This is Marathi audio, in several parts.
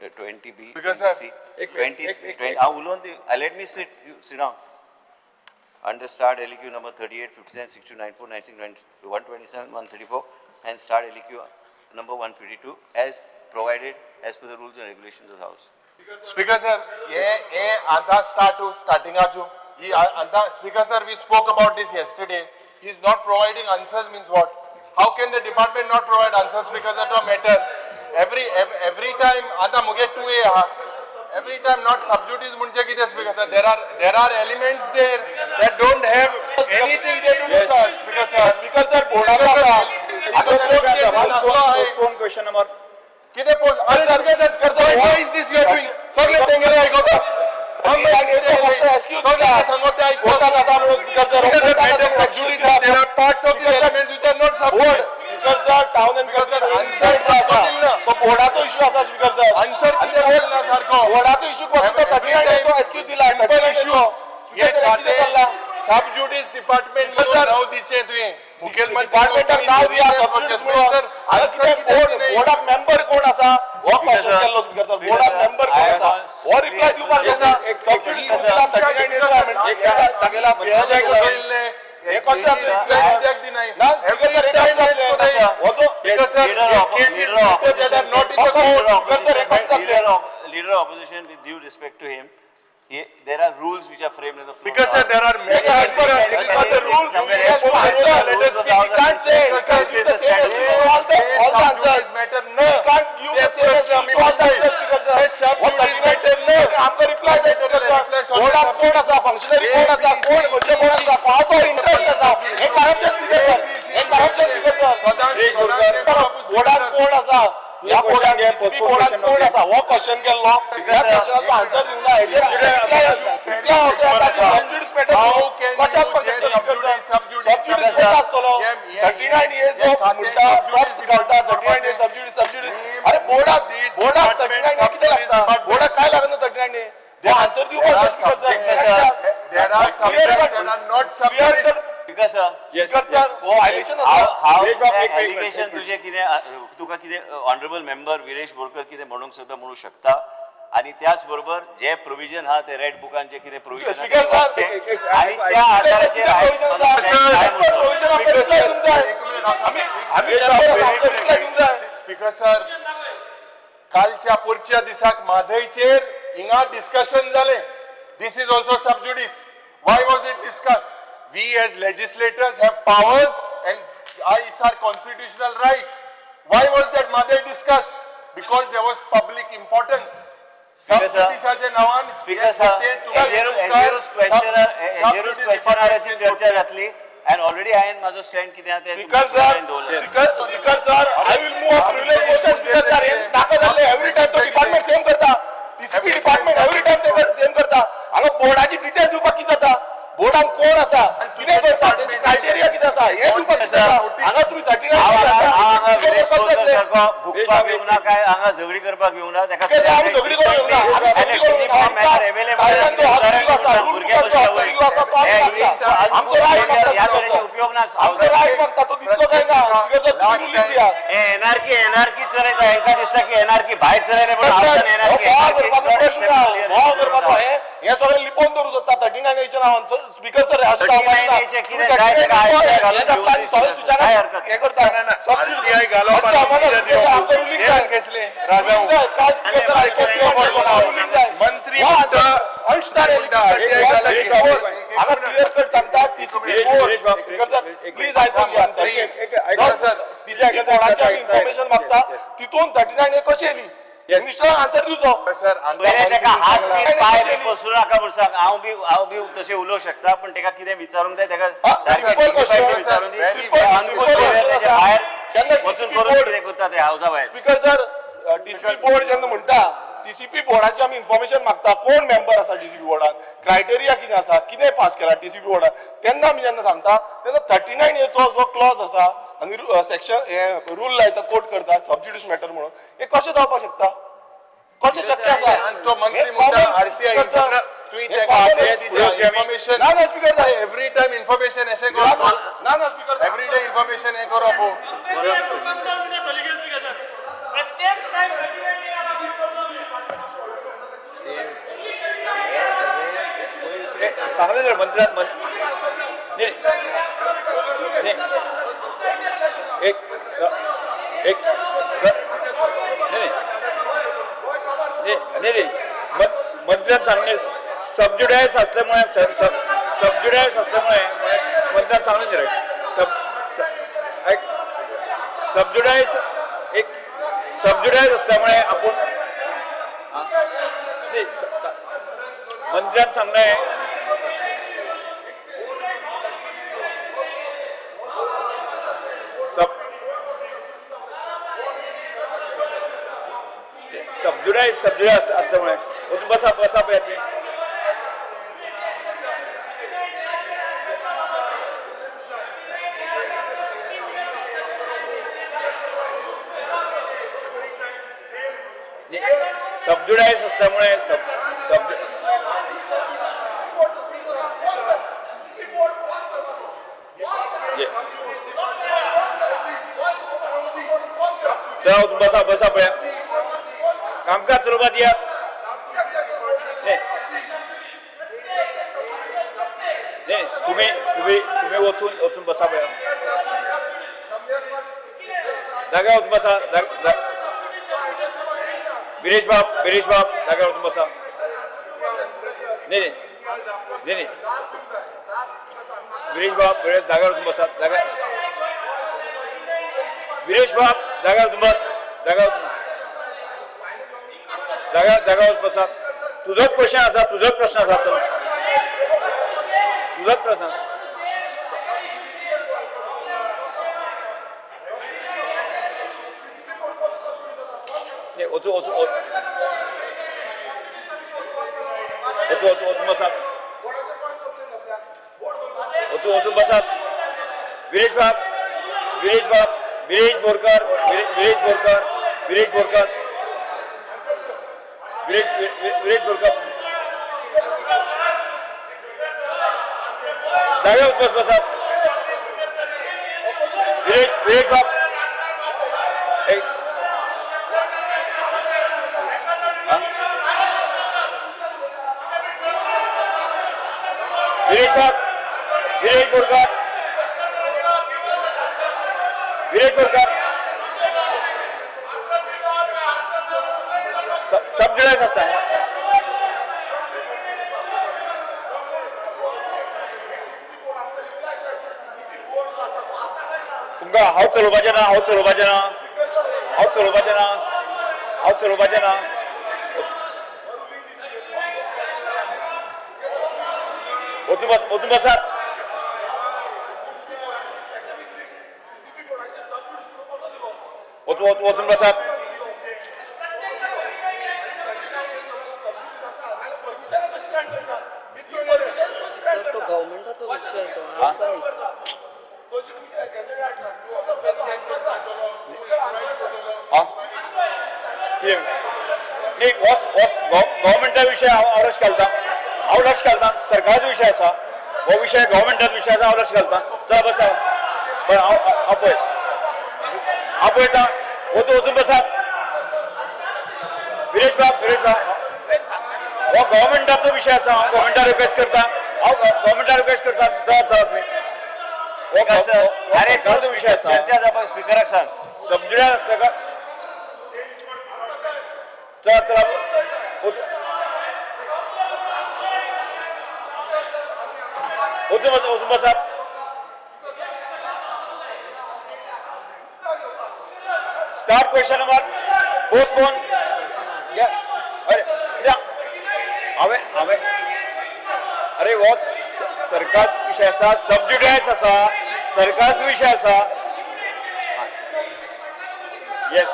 20B, Because 20C, 20, let me sit down. Under start LEQ number 38, 57, 62, 94, 96, 127, 134 and start LEQ number 152 as provided as per the rules and regulations of the House. Speaker sir, starting Speaker sir, we spoke about this yesterday. He is not providing answers means what? How can the department not provide answers because of the matter? Every time every time not subjudice munche kite Speaker sir. There are elements there that don't have anything they do with us. Speaker sir, postpone question number. Why is this you are doing? There are parts of the element which are not subject. Town and बोर्डाचो इश्यू आसा स्पीकर सर आन्सर कितें बोलना सारको बोर्डाचो इश्यू पासून तो 39 एक्सक्यूज दिला इश्यू सब जुडिस डिपार्टमेंट म्हणून नाव दिचे तुवें मुखेलमंत्री डिपार्टमेंटाक नाव दिया सब जुडिस म्हणून आनी कितें बोर्डाक मेंबर कोण आसा हो क्वेश्चन केल्लो स्पीकर सर बोर्डाक मेंबर कोण आसा हो रिप्लाय दिवपाक जाता सब जुडिस दिला 39 एनवायरमेंट तागेला बेहजाय एक कशें जातलें ना स्पीकर सर एक कशें जातलें हो जो leader of opposition, with due respect to him, there are rules which are framed in the floor. Because sir, there are many as per the rules. We can't say the same as all the answers matter. No, we can't use the same as all the answers because sir, what matter no. हमको reply दे sir. बोर्डा कोण असा functionary कोण असा कोण म्हणजे कोण असा कोणाचा interest असा हे corruption sir. हे corruption sir. बोर्डा कोण असा या बोर्डान बोर्डान कोण असा हो क्वेश्चन केल्लो त्या क्वेश्चनाचो आन्सर दिवना हेजेर रिप्लाय असो सबजुडिस मॅटर कशाक सबजुडिस आसतलो 39 ए जो मुद्दा घालता 39 ए सबजुडिस अरे बोर्डाक 39 कितें लागता बोर्डाक काय लागना 39 ए दे आन्सर दिवपाक speaker there are not subject because sir वो violation how allegation तुझे कितें तुका कितें ऑनरेबल मेंबर विरेश बोरकर कितें म्हणूंक सुद्दां म्हणू शकता आणि त्याच बरोबर जे प्रोविजन हा ते रेड बुकान जे कितें प्रोविजन आणि त्या आधाराचेर स्पीकर सर कालच्या पुढच्या दिसाक माधयचेर हिंगा डिस्कशन जाले this is also sub judice why was it discussed we as legislators have powers and it's our constitutional right why was that Madhay discussed because there was public importance sub judiceaचे नावान स्पीकर क्वेश्चनाराची चर्चा जातली and already I am माझो स्टँड कितें आहा ते speaker sir I will move a privilege motion speaker sir हे नाका जाल्ले every time तो डिपार्टमेंट सेम करता टीसीपी डिपार्टमेंट every time ते सेम करता हांगा बोर्डाची डिटेल दिवपाक कितें जाता बोर्डान कोण आसा कितें करता तेची क्रायटेरिया कितें आसा हे दिवपाक जाता हांगा तुम्ही 39 हांगा विरेश बोरकर सारको भुकपाक येवं ना काय हांगा झगडी करपाक येवं ना तेका आमी झगडी करूंक येवं ना आमी झगडी करूंक मॅटर अवेलेबल आमचो रायट उपयोग ना आमचो रायट मागता तो दितलो काय ना स्पीकर सर तुम्ही रुलींग दिया एनआरकी चलयता हेंका दिसता की एनआरकी भायर चलयले पण एनआरकी हे सगळें लिपोवन दवरूं सोदता 39 एच्या नांवान स्पीकर सर अशें हे करता आरटीआय घालप आमकां रुलींग जाय केसले मंत्री अनस्टार हांगा क्लियर कट सांगता टीसीपी बोर्ड प्लीज आयकून घ्या सर टीसीपी बोर्डाची आमी इन्फॉर्मेशन मागता तितून 39 ए कशी येली मिनिस्टरान आन्सर दिवचो सर हात बी पाय बी बसूं नाका म्हूण सांग हांव बी तशें उलोवं शकता पण तेका कितें विचारूंक जाय तेका विचारूंक भायर वचून करून कितें करता ते हावजा भायर स्पीकर सर टीसीपी बोर्ड जेन्ना म्हणटा टीसीपी बोर्डाची आमी इन्फॉर्मेशन मागता कोण मेंबर आसा टीसीपी बोर्डान क्रायटेरिया कितें आसा कितें पास केला टीसीपी बोर्डान तेन्ना आमी जेन्ना सांगता तेन्ना 39 एचो जो क्लॉज आसा आनी सेक्शन हे रूल लायता कोट करता सबज्युडिस मॅटर म्हणून हे कशें जावपाक शकता कशें शक्य आसा तो मंत्री म्हणटा आरटीआय इन्फॉर्मेशन ना speaker sir every time information अशें करप ना स्पीकर एवरी डे इन्फॉर्मेशन हे करप प्रत्येक टाइम सांगले मंत्र्यां एक मंत्र्यां सांगणे सबज्युडायस असल्यामुळे सबज्युडायस असल्यामुळे मंत्र्यां सांगले रे सबज्युडायस असल्यामुळे आपण मंत्र्यां सांगणे सबज्युडायस असल्यामुळे बसा पाहिजे सबज्युडायस असल्यामुळे चला बसा पळया कामकाज चलोवपाक दिया तुम्ही वचून बसा पळया जागा वचून बसा वीरेश बाब जागा वचून बसा नाही वीरेश बाब जागा वचून बसा वीरेश बाब जागा वचून बस जागावर बसा तुझाच क्वेश्चन असा तुझाच प्रश्न असा तुझाच प्रश्न ओतून बसा वीरेश बोरकर जागेवर बसा वीरेश बाब वीरेश बोरकर सबज्युडायस असता तुमका हांव चलोवपाचें ना वचून बसात वचून बसात तो गव्हर्नमेंटाचा विषय तो गव्हर्नमेंटा विषय हांव लक्ष घालता सरकाराचो विषय आसा हो विषय गव्हर्नमेंटाचो विषय आसा हांव लक्ष घालता चला बसा हांव पळयता वचून बसात वीरेश बाब हो गव्हर्नमेंटाचो विषय आसा हांव गव्हर्नमेंटाक रिक्वेस्ट करता अरे विषय आसा चर्चा जावपाक स्पिकराक सांग सबज्युडायस आसता का चला वचून बसात स्टार्ट क्वेश्चन नंबर पोस्टपोन अरे वो सरकार विषय आसा सबज्युडायस आसा सरकारचो विषय आसा येस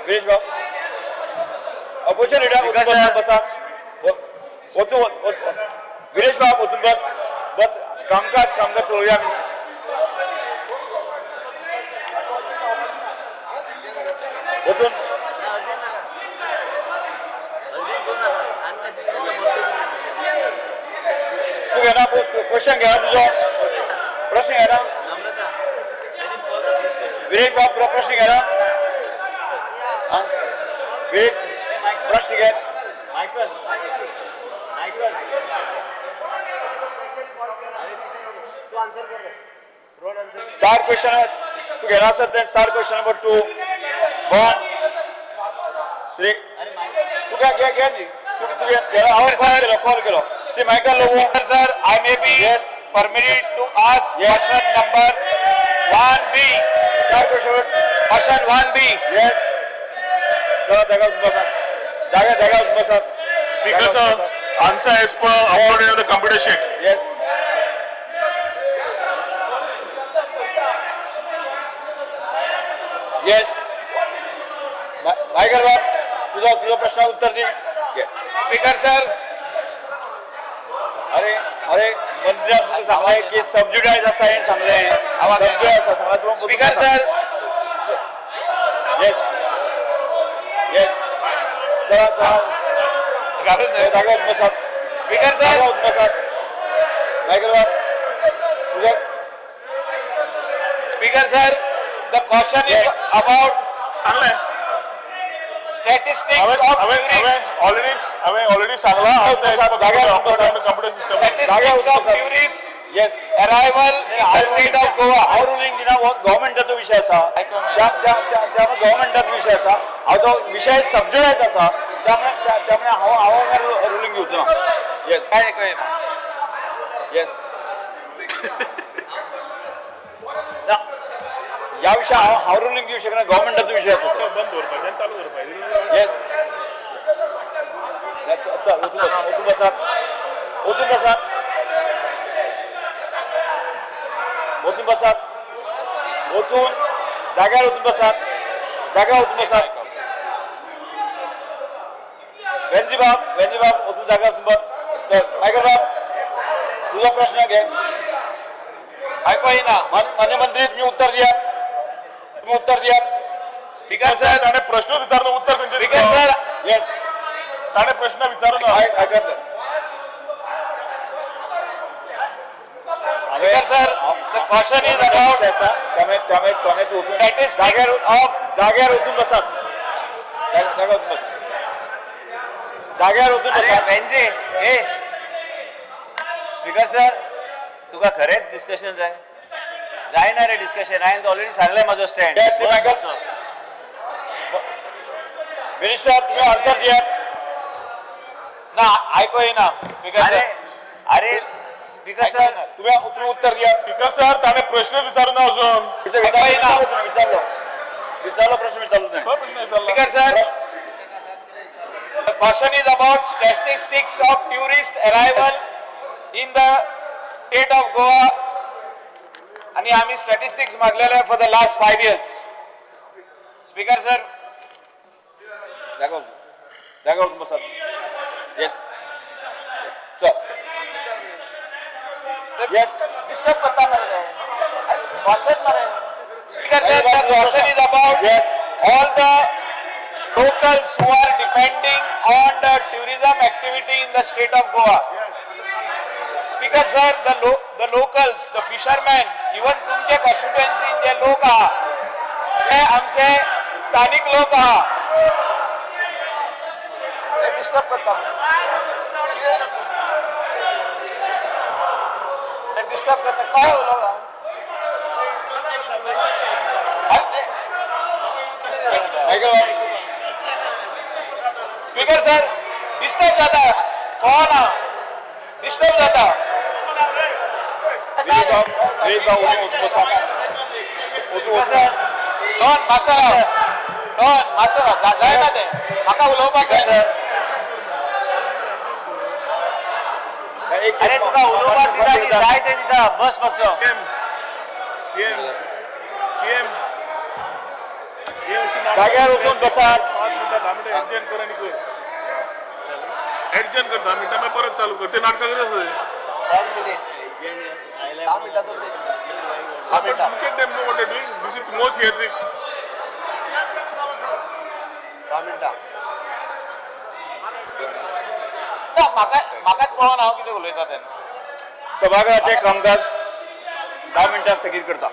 वीरेश बाब अपोजिशन लीडर बसा वीरेश बाब वचून बस कामकाज चलोवया आमी वचून तू घेना क्वेश्चन घेना तुझो प्रश्न घेना वीरेश बाब प्रश्न घेना Viresh investigate. Start question to get answer, then start question number 2. Go on. Shri. तू क्या जी? तू क्या? और call करो. Shri Michael Lobo. Sir, I may be permitted to ask question number 1B. Start question number. Question 1B. Yes. जागा उस बसा. Speaker sir, answer as per uploaded on the computer sheet. Yes. Yes. Michael बाब, तुझा प्रश्न उत्तर दे. Speaker sir, अरे मंत्री तुझं सांगलाय की सबज्युडाइज असा आहे सांगलंय. सबज्युडाइज असा सांगला तुला. Speaker sir, Yes. Yes. जागा उस बसा. Speaker जागा sir, उस बसा. Michael बाब, तुझा Speaker sir, the question is about चांगलं statistics of tourists. ऑलरेडी सांगला answer as per uploaded on the computer system. Statistics of tourists Yes. arrival in the state of Goa. हाव रुलिंग दिना हो गव्हर्नमेंटाचो विषय असा. त्यामुळे गव्हर्नमेंटाचो विषय असा. हांव तो विषय सबज्युडाइज असा. त्यामुळे हांव रुलिंग घेवचो ना. येस. काय कळना. येस. या विषय हांव रुलिंग घेऊ शकना. गव्हर्नमेंटाचो विषय असा. बंद करपाचें आनी चालू करपाचें. येस. वचून बसा. वचून बसा. वचून बसात. वचून जाग्यार वचून बसात. जाग्यार वचून बसात. वेंजी बाब वचून जाग्यार वचून बस. चल मायकल बाब, तुझा प्रश्न घे. ऐकू येईना. मान्य मंत्री तुम्ही उत्तर द्या. Speaker sir, ताणे प्रश्न विचारलो उत्तर खंयचें Speaker दिता? sir, yes. ताणे प्रश्न विचारू ना. ऐकतलं. Speaker sir, the question is about त्यामुळे तू उठून statistics जाग्यार वचून बसात. जाग्यार वचून बस. जाग्यार वचून अरे बसात. वेंजे ए स्पीकर सर तुका खरेंच डिस्कशन जायना रे डिस्कशन. हांवें ऑलरेडी सांगलें म्हजो स्टँड. Yes, Michael. मिनिस्टर तुम्ही आन्सर द्या. ना ऐकू येईना. Speaker अरे sir, अरे स्पीकर सर तुम्ही उत्तर द्या. स्पीकर सर ताणे प्रश्न विचारू ना अजून. विचारलो प्रश्न विचारलो नाही. तो प्रश्न विचारला. Speaker sir, the question is about statistics of tourist arrival in the state of Goa. आणि आम्ही स्टॅटिस्टिक्स मागलेले for the last 5 years. Speaker sir, जागा बसा. येस. चल. येस. disturb करता मरे. Question मरे. Speaker sir, the question is about Yes. all the locals who are depending on the tourism activity in the state of Goa. Speaker sir, the locals, the fishermen, even तुमचे constituency जे लोक आहात ते आमचे स्थानिक लोक आहात. ते डिस्टर्ब करता. ते डिस्टर्ब करता. काय उलवला? स्पीकर सर डिस्टर्ब जाता. कोण डिस्टर्ब जाता. डॉन मासरा जायना ते म्हाका उलोवपाक अरे तुका उलोवपाक दिता की जाय ते दिता. बस मातसो. सीएम हे अशी जाग्यार वचून बसात. 5 मिनिटं 10 मिनिटं ऍडजस्ट कर आणि कर. ऍडजस्ट कर 10 मिनिटं मी परत चालू करते. नाटक करत असते. 10 minutes. 10 मिनिटात But look at them know what they're doing. This is more theatrics. 10 मिनिटां. म्हाका कळना हांव कितें उलयता तेन्ना. सभागृहाचे कामकाज 10 मिनिटां स्थगित करता.